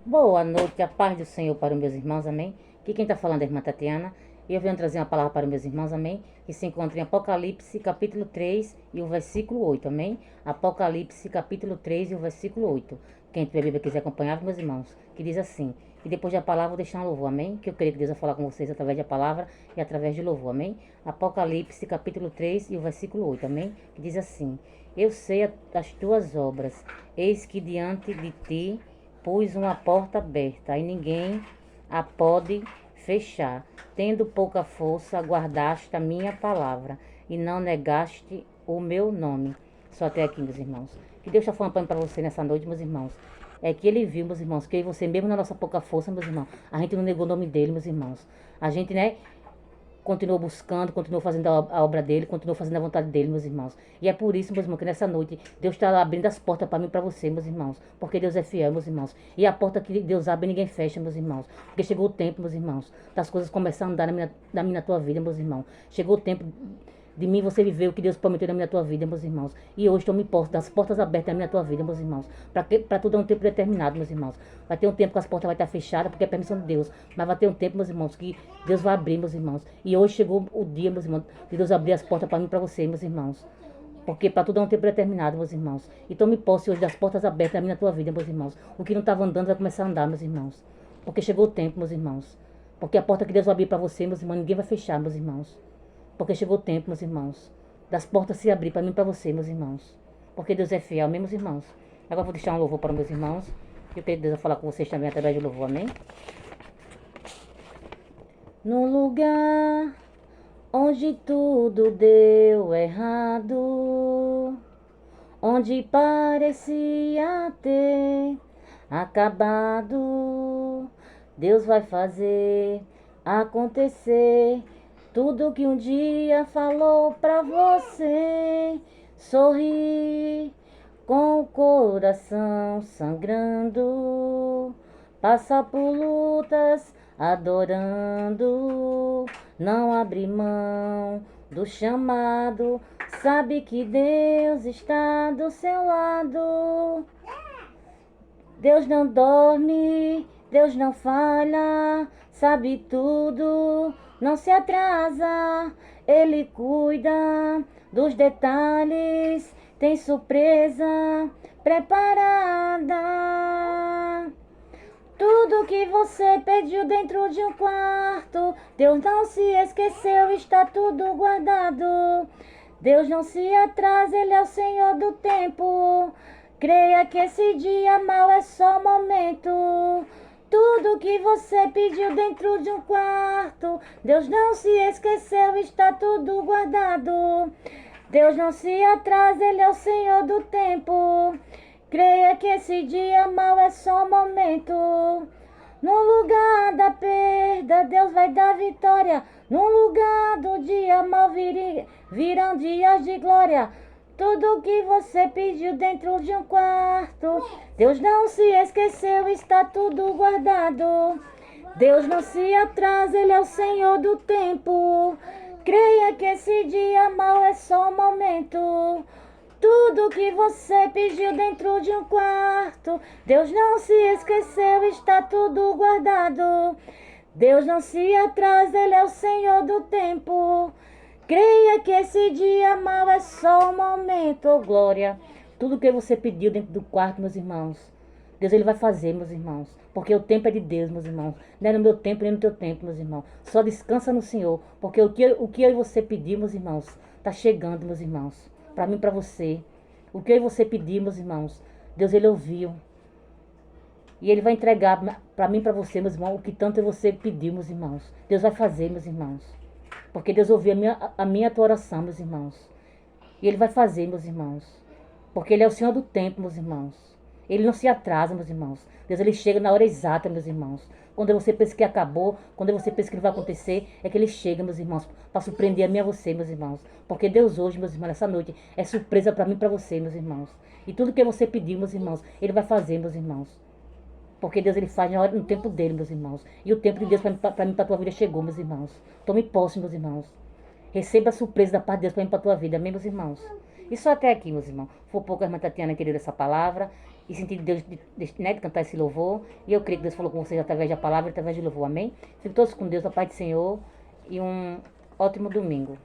Boa noite, a paz do Senhor para os meus irmãos, amém? Aqui quem está falando é a irmã Tatiana. E eu venho trazer uma palavra para os meus irmãos, amém? Que se encontra em Apocalipse, capítulo 3 e o versículo 8, amém? Apocalipse, capítulo 3 e o versículo 8. Quem tiver a Bíblia quiser acompanhar, meus irmãos, que diz assim. E depois da palavra, vou deixar um louvor, amém? Que eu creio que Deus vai falar com vocês através da palavra e através de louvor, amém? Apocalipse, capítulo 3 e o versículo 8, amém? Que diz assim. Eu sei as tuas obras, eis que diante de ti pus uma porta aberta e ninguém a pode fechar. Tendo pouca força, guardaste a minha palavra e não negaste o meu nome. Só até aqui, meus irmãos. Que Deus está falando para você nessa noite, meus irmãos. É que ele viu, meus irmãos, que eu e você, mesmo na nossa pouca força, meus irmãos, a gente não negou o nome dele, meus irmãos. A gente, né, continuou buscando, continuou fazendo a obra dele, continuou fazendo a vontade dele, meus irmãos. E é por isso, meus irmãos, que nessa noite Deus está abrindo as portas para mim e para você, meus irmãos. Porque Deus é fiel, meus irmãos. E a porta que Deus abre, ninguém fecha, meus irmãos. Porque chegou o tempo, meus irmãos, das coisas começarem a andar na tua vida, meus irmãos. Chegou o tempo de mim você viver o que Deus prometeu na minha tua vida, meus irmãos. E hoje estou me posto das portas abertas na minha tua vida, meus irmãos. Para tudo é um tempo determinado, meus irmãos. Vai ter um tempo que as portas vão estar fechadas, porque é permissão de Deus. Mas vai ter um tempo, meus irmãos, que Deus vai abrir, meus irmãos. E hoje chegou o dia, meus irmãos, de Deus abrir as portas para mim e para você, meus irmãos. Porque para tudo é um tempo determinado, meus irmãos. Então me posse hoje das portas abertas na minha tua vida, meus irmãos. O que não estava andando vai começar a andar, meus irmãos. Porque chegou o tempo, meus irmãos. Porque a porta que Deus vai abrir para você, meus irmãos, ninguém vai fechar, meus irmãos. Porque chegou o tempo, meus irmãos, das portas se abrir para mim e para você, meus irmãos. Porque Deus é fiel, meus irmãos. Agora eu vou deixar um louvor para meus irmãos. Eu quero que Deus vai falar com vocês também através de louvor, amém? No lugar onde tudo deu errado, onde parecia ter acabado, Deus vai fazer acontecer tudo que um dia falou pra você. Sorri com o coração sangrando, passa por lutas adorando, não abre mão do chamado, sabe que Deus está do seu lado. Deus não dorme, Deus não falha, sabe tudo, não se atrasa, Ele cuida dos detalhes, tem surpresa preparada. Tudo que você pediu dentro de um quarto, Deus não se esqueceu, está tudo guardado. Deus não se atrasa, Ele é o Senhor do tempo. Creia que esse dia mal é só momento. Tudo que você pediu dentro de um quarto, Deus não se esqueceu, está tudo guardado. Deus não se atrasa, Ele é o Senhor do tempo. Creia que esse dia mal é só momento. No lugar da perda, Deus vai dar vitória. No lugar do dia mal virão dias de glória. Tudo que você pediu dentro de um quarto, Deus não se esqueceu, está tudo guardado. Deus não se atrasa, Ele é o Senhor do tempo. Creia que esse dia mal é só momento. Tudo que você pediu dentro de um quarto, Deus não se esqueceu, está tudo guardado. Deus não se atrasa, Ele é o Senhor do tempo. Creia que esse dia mal é só um momento, oh glória. Tudo que você pediu dentro do quarto, meus irmãos, Deus Ele vai fazer, meus irmãos. Porque o tempo é de Deus, meus irmãos. Não é no meu tempo, nem no teu tempo, meus irmãos. Só descansa no Senhor. Porque o que eu e você pedimos, meus irmãos, está chegando, meus irmãos. Para mim e para você. O que eu e você pedimos, meus irmãos, Deus Ele ouviu. E Ele vai entregar para mim e para você, meus irmãos, o que tanto você pediu, meus irmãos. Deus vai fazer, meus irmãos. Porque Deus ouviu a minha tua oração, meus irmãos. E Ele vai fazer, meus irmãos. Porque Ele é o Senhor do tempo, meus irmãos. Ele não se atrasa, meus irmãos. Deus, Ele chega na hora exata, meus irmãos. Quando você pensa que acabou, quando você pensa que não vai acontecer, é que Ele chega, meus irmãos, para surpreender a mim e a você, meus irmãos. Porque Deus hoje, meus irmãos, essa noite, é surpresa para mim e para você, meus irmãos. E tudo que você pediu, meus irmãos, Ele vai fazer, meus irmãos. Porque Deus Ele faz no tempo dele, meus irmãos. E o tempo de Deus para mim, para a tua vida chegou, meus irmãos. Tome posse, meus irmãos. Receba a surpresa da parte de Deus para mim, para a tua vida. Amém, meus irmãos? E só até aqui, meus irmãos. Foi pouco a irmã Tatiana querida essa palavra. e sentir Deus de cantar esse louvor. E eu creio que Deus falou com vocês através da palavra, através do louvor. Amém? Fiquem todos com Deus, a paz do Senhor e um ótimo domingo.